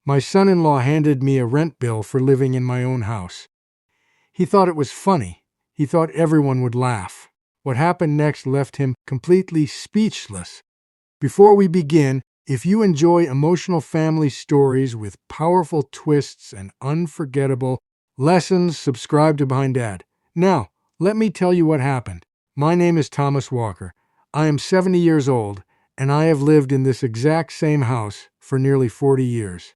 My son-in-law handed me a rent bill for living in my own house. He thought it was funny. He thought everyone would laugh. What happened next left him completely speechless. Before we begin, if you enjoy emotional family stories with powerful twists and unforgettable lessons, subscribe to Behind Dad. Now, let me tell you what happened. My name is Thomas Walker. I am 70 years old, and I have lived in this exact same house for nearly 40 years.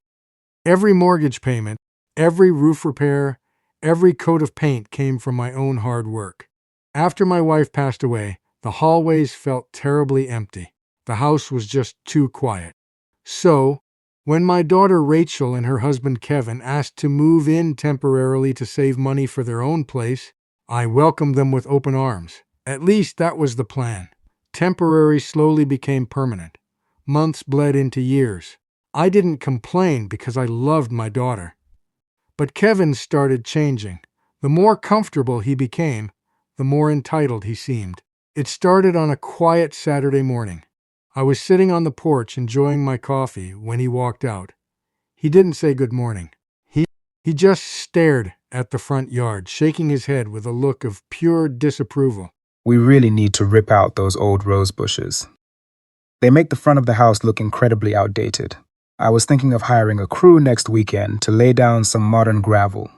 Every mortgage payment, every roof repair, every coat of paint came from my own hard work. After my wife passed away, the hallways felt terribly empty. The house was just too quiet. So, when my daughter Rachel and her husband Kevin asked to move in temporarily to save money for their own place, I welcomed them with open arms. At least that was the plan. Temporary slowly became permanent. Months bled into years. I didn't complain because I loved my daughter. But Kevin started changing. The more comfortable he became, the more entitled he seemed. It started on a quiet Saturday morning. I was sitting on the porch enjoying my coffee when he walked out. He didn't say good morning. He just stared at the front yard, shaking his head with a look of pure disapproval. We really need to rip out those old rose bushes. They make the front of the house look incredibly outdated. I was thinking of hiring a crew next weekend to lay down some modern gravel.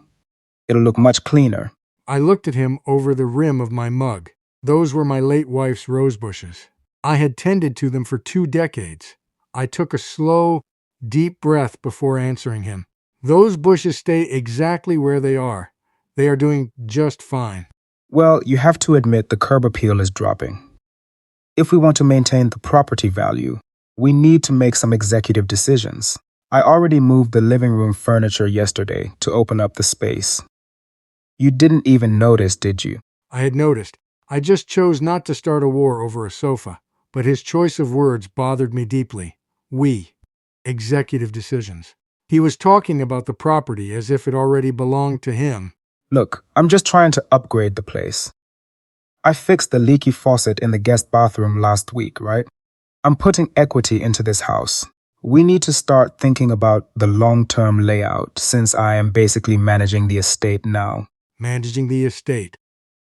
It'll look much cleaner. I looked at him over the rim of my mug. Those were my late wife's rose bushes. I had tended to them for 2 decades. I took a slow, deep breath before answering him. Those bushes stay exactly where they are. They are doing just fine. Well, you have to admit the curb appeal is dropping. If we want to maintain the property value, we need to make some executive decisions. I already moved the living room furniture yesterday to open up the space. You didn't even notice, did you? I had noticed. I just chose not to start a war over a sofa, but his choice of words bothered me deeply. We. Executive decisions. He was talking about the property as if it already belonged to him. Look, I'm just trying to upgrade the place. I fixed the leaky faucet in the guest bathroom last week, right? I'm putting equity into this house. We need to start thinking about the long-term layout since I am basically managing the estate now. Managing the estate.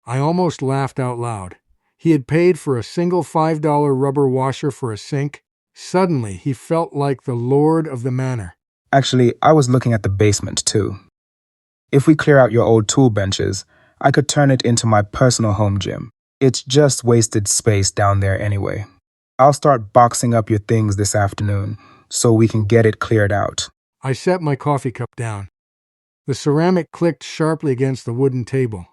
I almost laughed out loud. He had paid for a single $5 rubber washer for a sink. Suddenly, he felt like the lord of the manor. Actually, I was looking at the basement too. If we clear out your old tool benches, I could turn it into my personal home gym. It's just wasted space down there anyway. I'll start boxing up your things this afternoon so we can get it cleared out. I set my coffee cup down. The ceramic clicked sharply against the wooden table.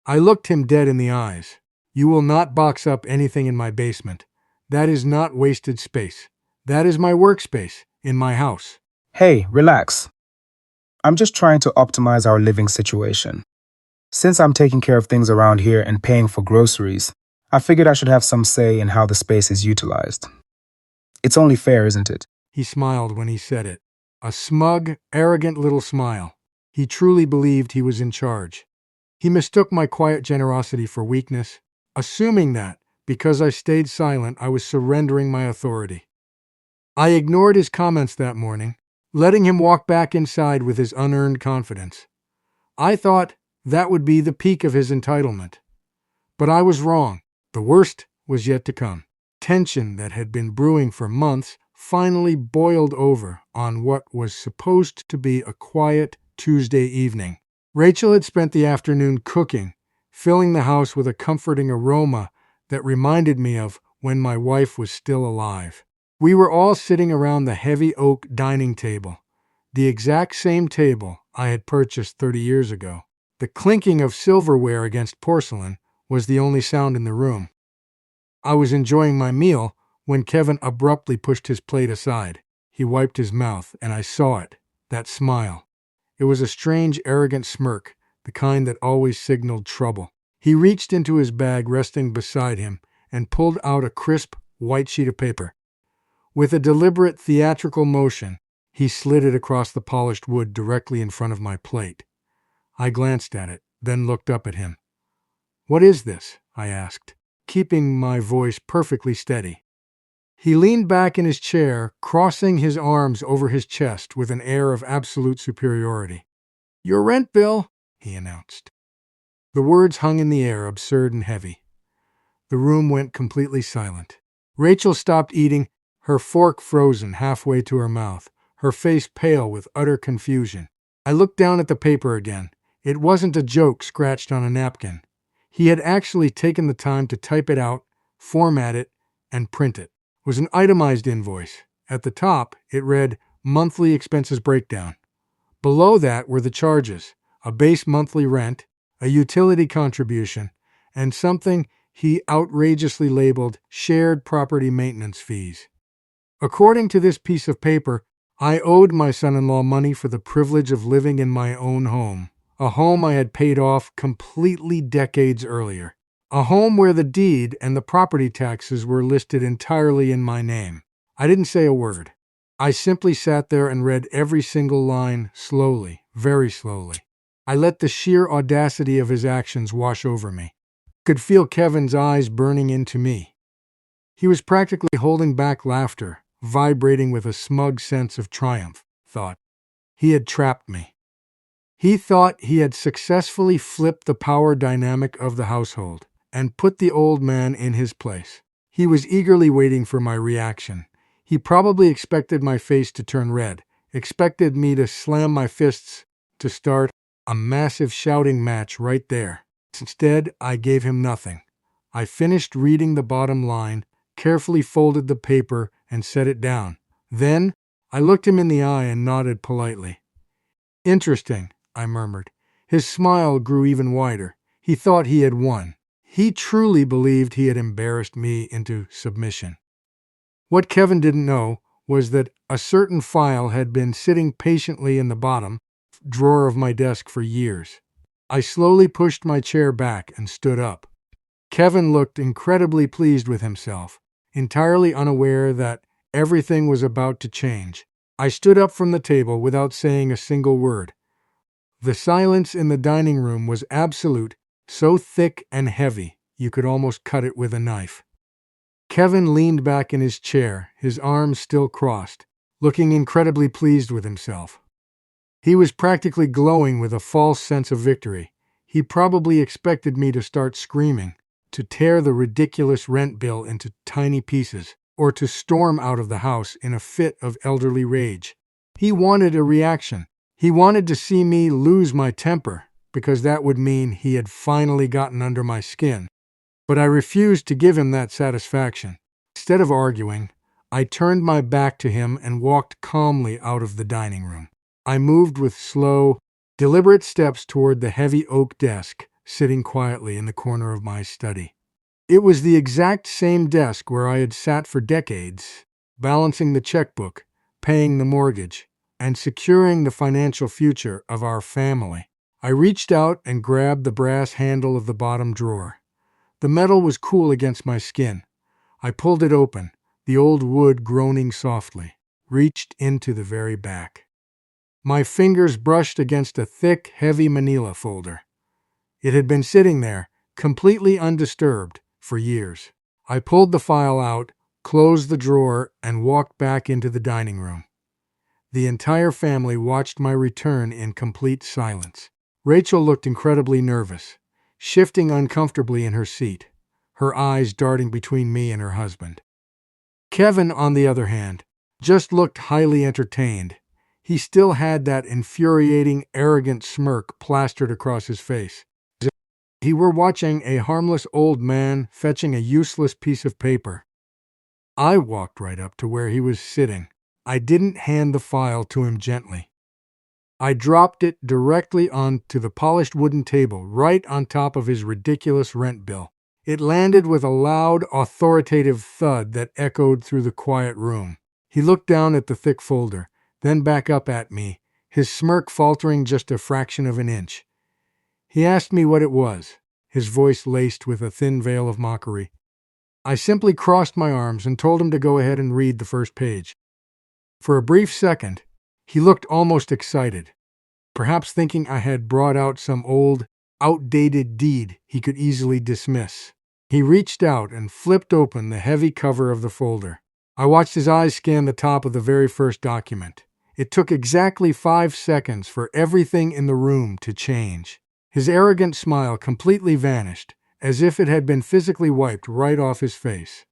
I looked him dead in the eyes. You will not box up anything in my basement. That is not wasted space. That is my workspace in my house. Hey, relax. I'm just trying to optimize our living situation. Since I'm taking care of things around here and paying for groceries, I figured I should have some say in how the space is utilized. It's only fair, isn't it? He smiled when he said it. A smug, arrogant little smile. He truly believed he was in charge. He mistook my quiet generosity for weakness, assuming that, because I stayed silent, I was surrendering my authority. I ignored his comments that morning, letting him walk back inside with his unearned confidence. I thought that would be the peak of his entitlement. But I was wrong. The worst was yet to come. Tension that had been brewing for months finally boiled over on what was supposed to be a quiet Tuesday evening. Rachel had spent the afternoon cooking, filling the house with a comforting aroma that reminded me of when my wife was still alive. We were all sitting around the heavy oak dining table, the exact same table I had purchased 30 years ago. The clinking of silverware against porcelain was the only sound in the room. I was enjoying my meal when Kevin abruptly pushed his plate aside. He wiped his mouth, and I saw it, that smile. It was a strange, arrogant smirk, the kind that always signaled trouble. He reached into his bag resting beside him and pulled out a crisp, white sheet of paper. With a deliberate, theatrical motion, he slid it across the polished wood directly in front of my plate. I glanced at it, then looked up at him. "What is this?" I asked, keeping my voice perfectly steady. He leaned back in his chair, crossing his arms over his chest with an air of absolute superiority. "Your rent bill," he announced. The words hung in the air, absurd and heavy. The room went completely silent. Rachel stopped eating, her fork frozen halfway to her mouth, her face pale with utter confusion. I looked down at the paper again. It wasn't a joke scratched on a napkin. He had actually taken the time to type it out, format it, and print it. It was an itemized invoice. At the top, it read, "Monthly expenses breakdown." Below that were the charges, a base monthly rent, a utility contribution, and something he outrageously labeled shared property maintenance fees. According to this piece of paper, I owed my son-in-law money for the privilege of living in my own home, a home I had paid off completely decades earlier, a home where the deed and the property taxes were listed entirely in my name. I didn't say a word. I simply sat there and read every single line slowly, very slowly. I let the sheer audacity of his actions wash over me. I could feel Kevin's eyes burning into me. He was practically holding back laughter, vibrating with a smug sense of triumph. Thought he had trapped me. He thought he had successfully flipped the power dynamic of the household and put the old man in his place. He was eagerly waiting for my reaction. He probably expected my face to turn red, expected me to slam my fists, to start a massive shouting match right there. Instead, I gave him nothing. I finished reading the bottom line, carefully folded the paper, and set it down. Then, I looked him in the eye and nodded politely. "Interesting," I murmured. His smile grew even wider. He thought he had won. He truly believed he had embarrassed me into submission. What Kevin didn't know was that a certain file had been sitting patiently in the bottom drawer of my desk for years. I slowly pushed my chair back and stood up. Kevin looked incredibly pleased with himself, entirely unaware that everything was about to change. I stood up from the table without saying a single word. The silence in the dining room was absolute, so thick and heavy you could almost cut it with a knife. Kevin leaned back in his chair, his arms still crossed, looking incredibly pleased with himself. He was practically glowing with a false sense of victory. He probably expected me to start screaming, to tear the ridiculous rent bill into tiny pieces, or to storm out of the house in a fit of elderly rage. He wanted a reaction. He wanted to see me lose my temper, because that would mean he had finally gotten under my skin. But I refused to give him that satisfaction. Instead of arguing, I turned my back to him and walked calmly out of the dining room. I moved with slow, deliberate steps toward the heavy oak desk, sitting quietly in the corner of my study. It was the exact same desk where I had sat for decades, balancing the checkbook, paying the mortgage, and securing the financial future of our family. I reached out and grabbed the brass handle of the bottom drawer. The metal was cool against my skin. I pulled it open, the old wood groaning softly, reached into the very back. My fingers brushed against a thick, heavy manila folder. It had been sitting there, completely undisturbed, for years. I pulled the file out, closed the drawer, and walked back into the dining room. The entire family watched my return in complete silence. Rachel looked incredibly nervous, shifting uncomfortably in her seat, her eyes darting between me and her husband. Kevin, on the other hand, just looked highly entertained. He still had that infuriating, arrogant smirk plastered across his face. As if he were watching a harmless old man fetching a useless piece of paper. I walked right up to where he was sitting. I didn't hand the file to him gently. I dropped it directly onto the polished wooden table, right on top of his ridiculous rent bill. It landed with a loud, authoritative thud that echoed through the quiet room. He looked down at the thick folder, then back up at me, his smirk faltering just a fraction of an inch. He asked me what it was, his voice laced with a thin veil of mockery. I simply crossed my arms and told him to go ahead and read the first page. For a brief second, he looked almost excited, perhaps thinking I had brought out some old, outdated deed he could easily dismiss. He reached out and flipped open the heavy cover of the folder. I watched his eyes scan the top of the very first document. It took exactly 5 seconds for everything in the room to change. His arrogant smile completely vanished, as if it had been physically wiped right off his face.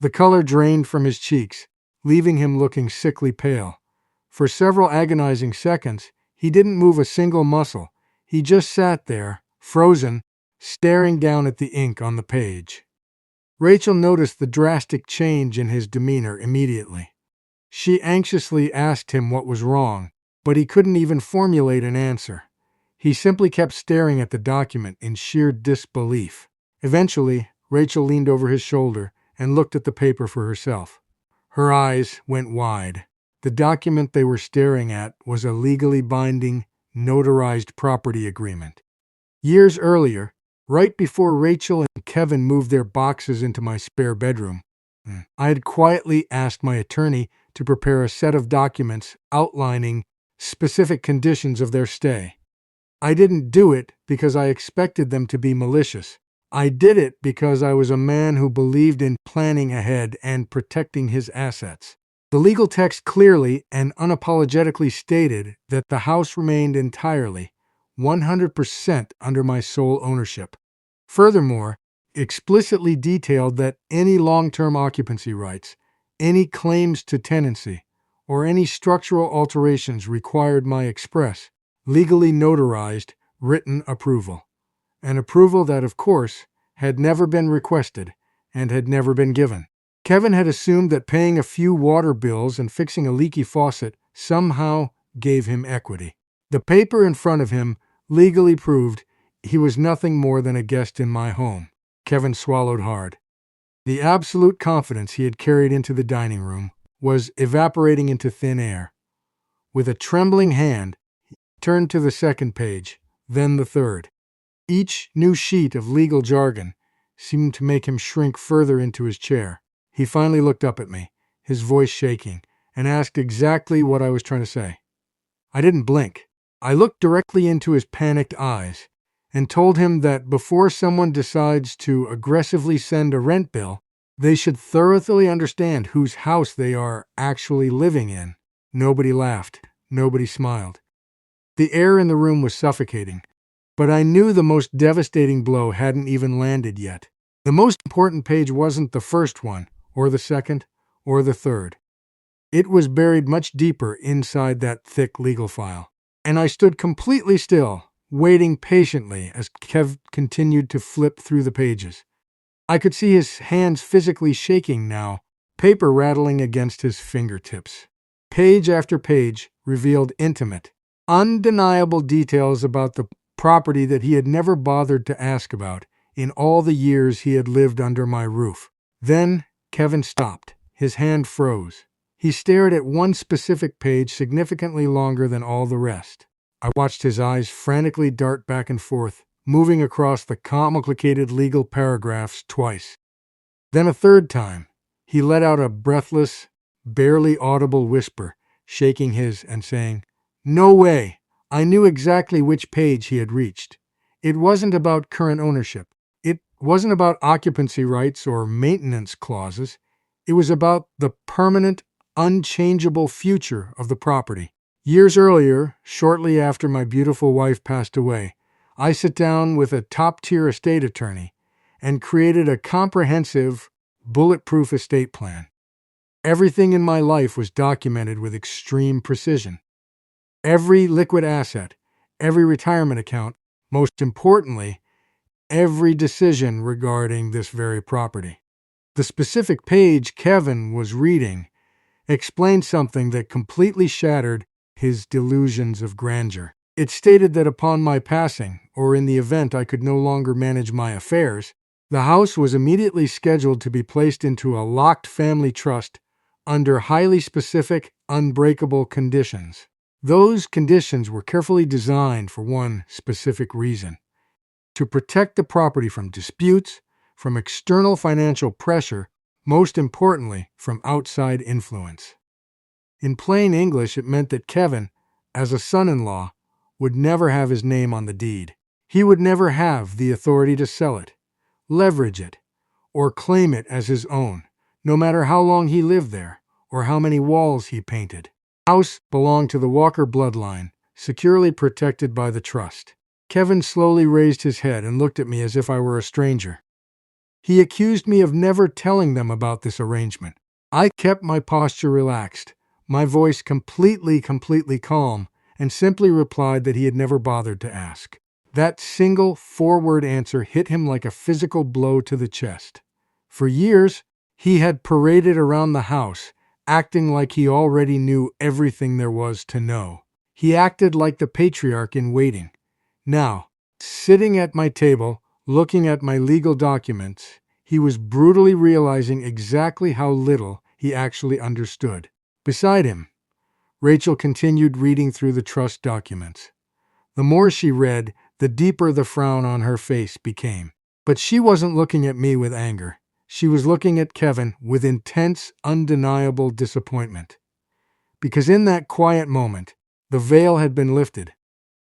The color drained from his cheeks, leaving him looking sickly pale. For several agonizing seconds, he didn't move a single muscle. He just sat there, frozen, staring down at the ink on the page. Rachel noticed the drastic change in his demeanor immediately. She anxiously asked him what was wrong, but he couldn't even formulate an answer. He simply kept staring at the document in sheer disbelief. Eventually, Rachel leaned over his shoulder and looked at the paper for herself. Her eyes went wide. The document they were staring at was a legally binding, notarized property agreement. Years earlier, right before Rachel and Kevin moved their boxes into my spare bedroom, I had quietly asked my attorney to prepare a set of documents outlining specific conditions of their stay. I didn't do it because I expected them to be malicious. I did it because I was a man who believed in planning ahead and protecting his assets. The legal text clearly and unapologetically stated that the house remained entirely, 100% under my sole ownership. Furthermore, explicitly detailed that any long-term occupancy rights, any claims to tenancy, or any structural alterations required my express, legally notarized, written approval. An approval that, of course, had never been requested and had never been given. Kevin had assumed that paying a few water bills and fixing a leaky faucet somehow gave him equity. The paper in front of him legally proved he was nothing more than a guest in my home. Kevin swallowed hard. The absolute confidence he had carried into the dining room was evaporating into thin air. With a trembling hand, he turned to the second page, then the third. Each new sheet of legal jargon seemed to make him shrink further into his chair. He finally looked up at me, his voice shaking, and asked exactly what I was trying to say. I didn't blink. I looked directly into his panicked eyes and told him that before someone decides to aggressively send a rent bill, they should thoroughly understand whose house they are actually living in. Nobody laughed. Nobody smiled. The air in the room was suffocating, but I knew the most devastating blow hadn't even landed yet. The most important page wasn't the first one, or the second, or the third. It was buried much deeper inside that thick legal file. And I stood completely still, waiting patiently as Kev continued to flip through the pages. I could see his hands physically shaking now, paper rattling against his fingertips. Page after page revealed intimate, undeniable details about the property that he had never bothered to ask about in all the years he had lived under my roof. Then Kevin stopped. His hand froze. He stared at one specific page significantly longer than all the rest. I watched his eyes frantically dart back and forth, moving across the complicated legal paragraphs twice. Then a third time, he let out a breathless, barely audible whisper, shaking his and saying, "No way!" I knew exactly which page he had reached. It wasn't about current ownership. It wasn't about occupancy rights or maintenance clauses. It was about the permanent, unchangeable future of the property. Years earlier, shortly after my beautiful wife passed away, I sat down with a top-tier estate attorney and created a comprehensive, bulletproof estate plan. Everything in my life was documented with extreme precision. Every liquid asset, every retirement account, most importantly, every decision regarding this very property. The specific page Kevin was reading explained something that completely shattered his delusions of grandeur. It stated that upon my passing, or in the event I could no longer manage my affairs, the house was immediately scheduled to be placed into a locked family trust under highly specific, unbreakable conditions. Those conditions were carefully designed for one specific reason: to protect the property from disputes, from external financial pressure, most importantly, from outside influence. In plain English, it meant that Kevin, as a son-in-law, would never have his name on the deed. He would never have the authority to sell it, leverage it, or claim it as his own, no matter how long he lived there or how many walls he painted. The house belonged to the Walker bloodline, securely protected by the trust. Kevin slowly raised his head and looked at me as if I were a stranger. He accused me of never telling them about this arrangement. I kept my posture relaxed, my voice completely calm, and simply replied that he had never bothered to ask. That single four-word answer hit him like a physical blow to the chest. For years, he had paraded around the house, acting like he already knew everything there was to know. He acted like the patriarch in waiting. Now, sitting at my table, looking at my legal documents, he was brutally realizing exactly how little he actually understood. Beside him, Rachel continued reading through the trust documents. The more she read, the deeper the frown on her face became. But she wasn't looking at me with anger. She was looking at Kevin with intense, undeniable disappointment. Because in that quiet moment, the veil had been lifted.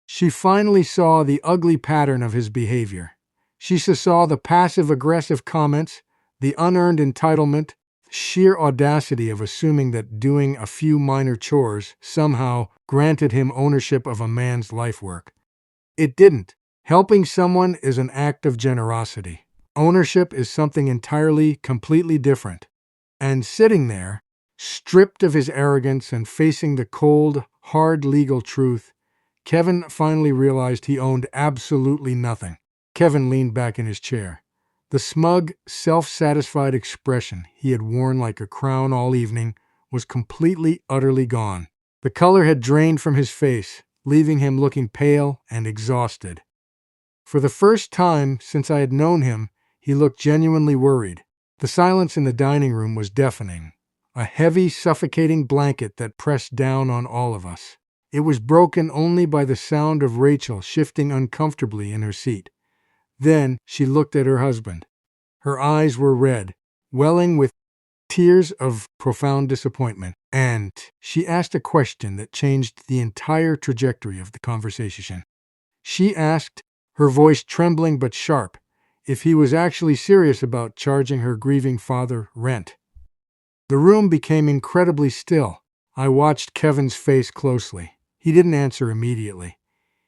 She finally saw the ugly pattern of his behavior. She saw the passive-aggressive comments, the unearned entitlement, sheer audacity of assuming that doing a few minor chores somehow granted him ownership of a man's life work. It didn't. Helping someone is an act of generosity. Ownership is something entirely, completely different. And sitting there, stripped of his arrogance and facing the cold, hard legal truth, Kevin finally realized he owned absolutely nothing. Kevin leaned back in his chair. The smug, self-satisfied expression he had worn like a crown all evening was completely, utterly gone. The color had drained from his face, leaving him looking pale and exhausted. For the first time since I had known him, he looked genuinely worried. The silence in the dining room was deafening, a heavy, suffocating blanket that pressed down on all of us. It was broken only by the sound of Rachel shifting uncomfortably in her seat. Then she looked at her husband. Her eyes were red, welling with tears of profound disappointment, and she asked a question that changed the entire trajectory of the conversation. She asked, her voice trembling but sharp, if he was actually serious about charging her grieving father rent. The room became incredibly still. I watched Kevin's face closely. He didn't answer immediately.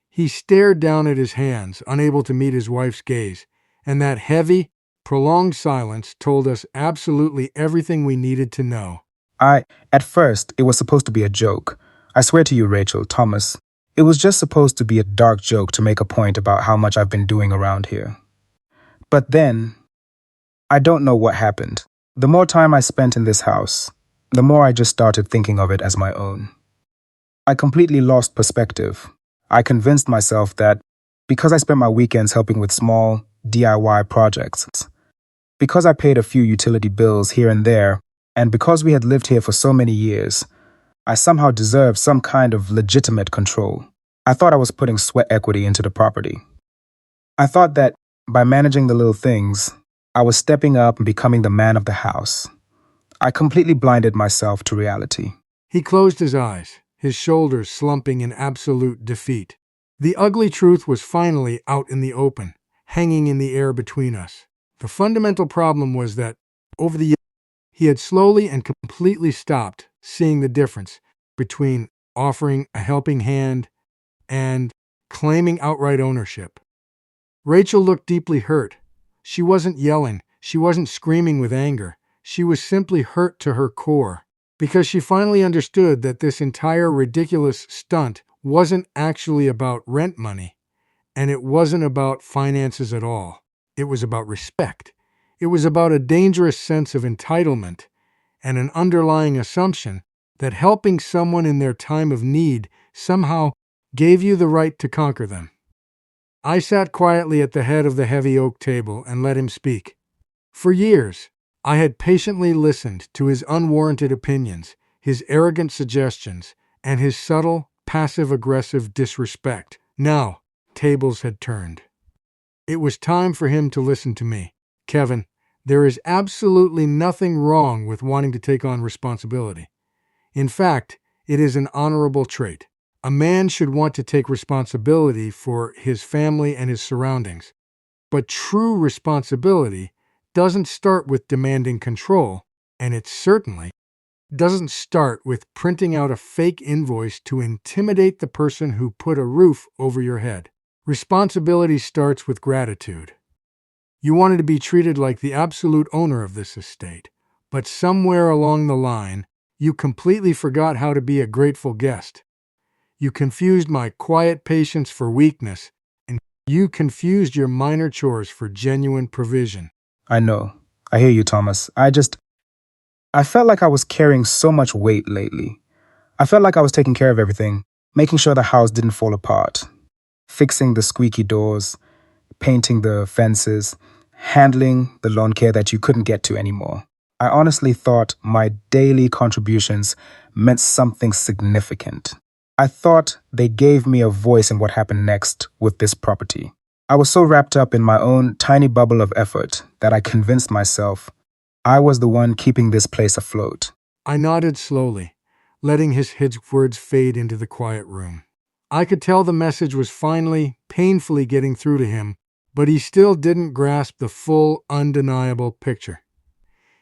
He stared down at his hands, unable to meet his wife's gaze, and that heavy, prolonged silence told us absolutely everything we needed to know. At first, it was supposed to be a joke. I swear to you, Rachel, Thomas, it was just supposed to be a dark joke to make a point about how much I've been doing around here. But then, I don't know what happened. The more time I spent in this house, the more I just started thinking of it as my own. I completely lost perspective. I convinced myself that because I spent my weekends helping with small DIY projects, because I paid a few utility bills here and there, and because we had lived here for so many years, I somehow deserved some kind of legitimate control. I thought I was putting sweat equity into the property. I thought that by managing the little things, I was stepping up and becoming the man of the house. I completely blinded myself to reality. He closed his eyes, his shoulders slumping in absolute defeat. The ugly truth was finally out in the open, hanging in the air between us. The fundamental problem was that, over the years, he had slowly and completely stopped seeing the difference between offering a helping hand and claiming outright ownership. Rachel looked deeply hurt. She wasn't yelling. She wasn't screaming with anger. She was simply hurt to her core, because she finally understood that this entire ridiculous stunt wasn't actually about rent money, and it wasn't about finances at all. It was about respect. It was about a dangerous sense of entitlement and an underlying assumption that helping someone in their time of need somehow gave you the right to conquer them. I sat quietly at the head of the heavy oak table and let him speak. For years, I had patiently listened to his unwarranted opinions, his arrogant suggestions, and his subtle, passive-aggressive disrespect. Now, tables had turned. It was time for him to listen to me. Kevin, there is absolutely nothing wrong with wanting to take on responsibility. In fact, it is an honorable trait. A man should want to take responsibility for his family and his surroundings. But true responsibility doesn't start with demanding control. And it certainly doesn't start with printing out a fake invoice to intimidate the person who put a roof over your head. Responsibility starts with gratitude. You wanted to be treated like the absolute owner of this estate, but somewhere along the line, you completely forgot how to be a grateful guest. You confused my quiet patience for weakness, and you confused your minor chores for genuine provision. I know. I hear you, Thomas. I felt like I was carrying so much weight lately. I felt like I was taking care of everything, making sure the house didn't fall apart, fixing the squeaky doors, painting the fences, handling the lawn care that you couldn't get to anymore. I honestly thought my daily contributions meant something significant. I thought they gave me a voice in what happened next with this property. I was so wrapped up in my own tiny bubble of effort that I convinced myself I was the one keeping this place afloat. I nodded slowly, letting his words fade into the quiet room. I could tell the message was finally, painfully getting through to him, but he still didn't grasp the full, undeniable picture.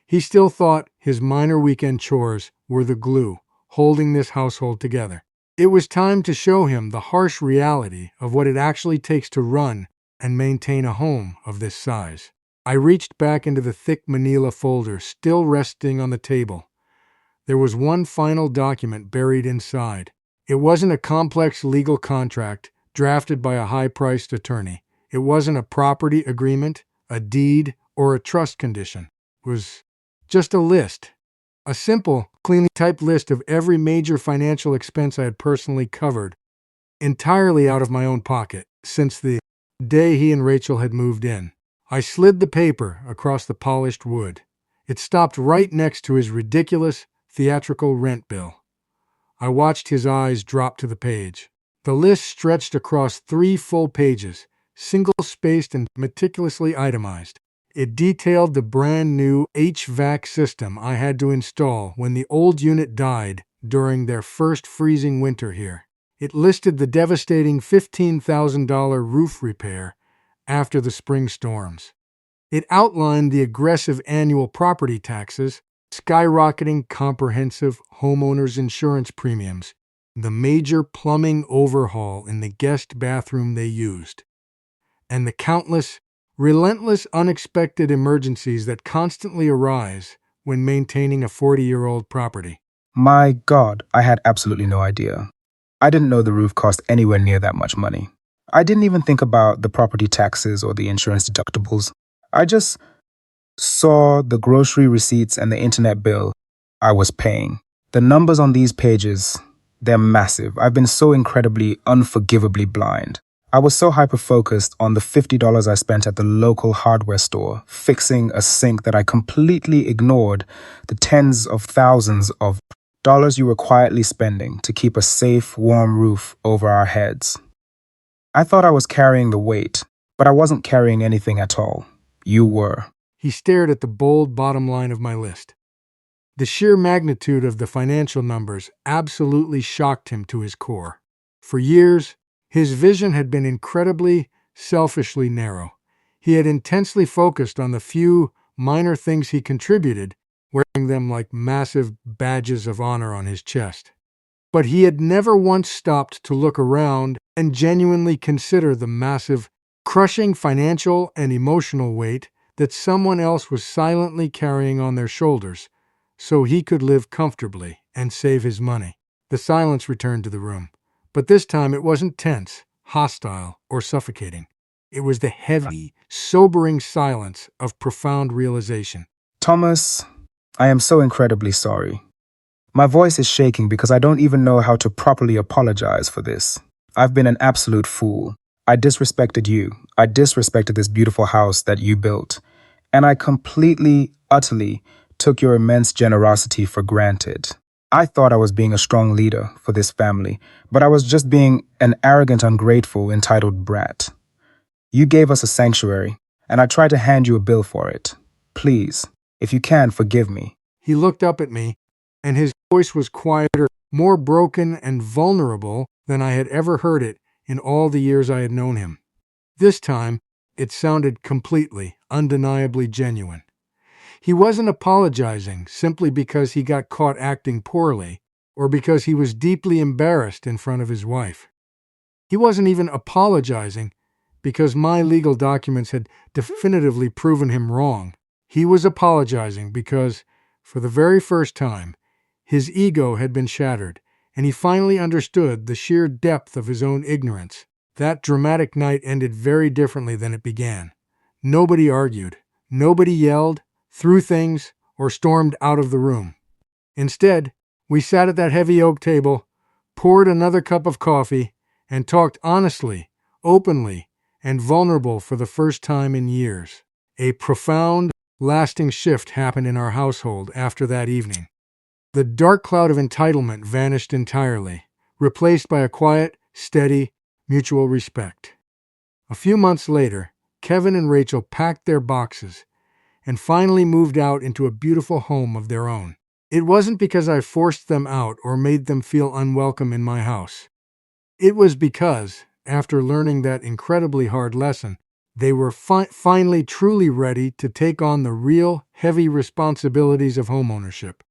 He still thought his minor weekend chores were the glue holding this household together. It was time to show him the harsh reality of what it actually takes to run and maintain a home of this size. I reached back into the thick manila folder still resting on the table. There was one final document buried inside. It wasn't a complex legal contract drafted by a high-priced attorney. It wasn't a property agreement, a deed, or a trust condition. It was just a list. A simple, cleanly typed list of every major financial expense I had personally covered, entirely out of my own pocket, since the day he and Rachel had moved in. I slid the paper across the polished wood. It stopped right next to his ridiculous, theatrical rent bill. I watched his eyes drop to the page. The list stretched across 3 full pages, single-spaced and meticulously itemized. It detailed the brand new HVAC system I had to install when the old unit died during their first freezing winter here. It listed the devastating $15,000 roof repair after the spring storms. It outlined the aggressive annual property taxes, skyrocketing comprehensive homeowners insurance premiums, the major plumbing overhaul in the guest bathroom they used, and the countless, relentless, unexpected emergencies that constantly arise when maintaining a 40-year-old property. My God, I had absolutely no idea. I didn't know the roof cost anywhere near that much money. I didn't even think about the property taxes or the insurance deductibles. I just saw the grocery receipts and the internet bill I was paying. The numbers on these pages, they're massive. I've been so incredibly, unforgivably blind. I was so hyper-focused on the $50 I spent at the local hardware store, fixing a sink, that I completely ignored the tens of thousands of dollars you were quietly spending to keep a safe, warm roof over our heads. I thought I was carrying the weight, but I wasn't carrying anything at all. You were. He stared at the bold bottom line of my list. The sheer magnitude of the financial numbers absolutely shocked him to his core. For years, his vision had been incredibly, selfishly narrow. He had intensely focused on the few minor things he contributed, wearing them like massive badges of honor on his chest. But he had never once stopped to look around and genuinely consider the massive, crushing financial and emotional weight that someone else was silently carrying on their shoulders, so he could live comfortably and save his money. The silence returned to the room, but this time it wasn't tense, hostile, or suffocating. It was the heavy, sobering silence of profound realization. Thomas, I am so incredibly sorry. My voice is shaking because I don't even know how to properly apologize for this. I've been an absolute fool. I disrespected you. I disrespected this beautiful house that you built. And I completely, utterly took your immense generosity for granted. I thought I was being a strong leader for this family, but I was just being an arrogant, ungrateful, entitled brat. You gave us a sanctuary, and I tried to hand you a bill for it. Please, if you can, forgive me. He looked up at me, and his voice was quieter, more broken and vulnerable than I had ever heard it in all the years I had known him. This time, it sounded completely, undeniably genuine. He wasn't apologizing simply because he got caught acting poorly or because he was deeply embarrassed in front of his wife. He wasn't even apologizing because my legal documents had definitively proven him wrong. He was apologizing because, for the very first time, his ego had been shattered, and he finally understood the sheer depth of his own ignorance. That dramatic night ended very differently than it began. Nobody argued. Nobody yelled, threw things, or stormed out of the room. Instead, we sat at that heavy oak table, poured another cup of coffee, and talked honestly, openly, and vulnerable for the first time in years. A profound, lasting shift happened in our household after that evening. The dark cloud of entitlement vanished entirely, replaced by a quiet, steady, mutual respect. A few months later, Kevin and Rachel packed their boxes and finally moved out into a beautiful home of their own. It wasn't because I forced them out or made them feel unwelcome in my house. It was because, after learning that incredibly hard lesson, they were finally truly ready to take on the real, heavy responsibilities of homeownership.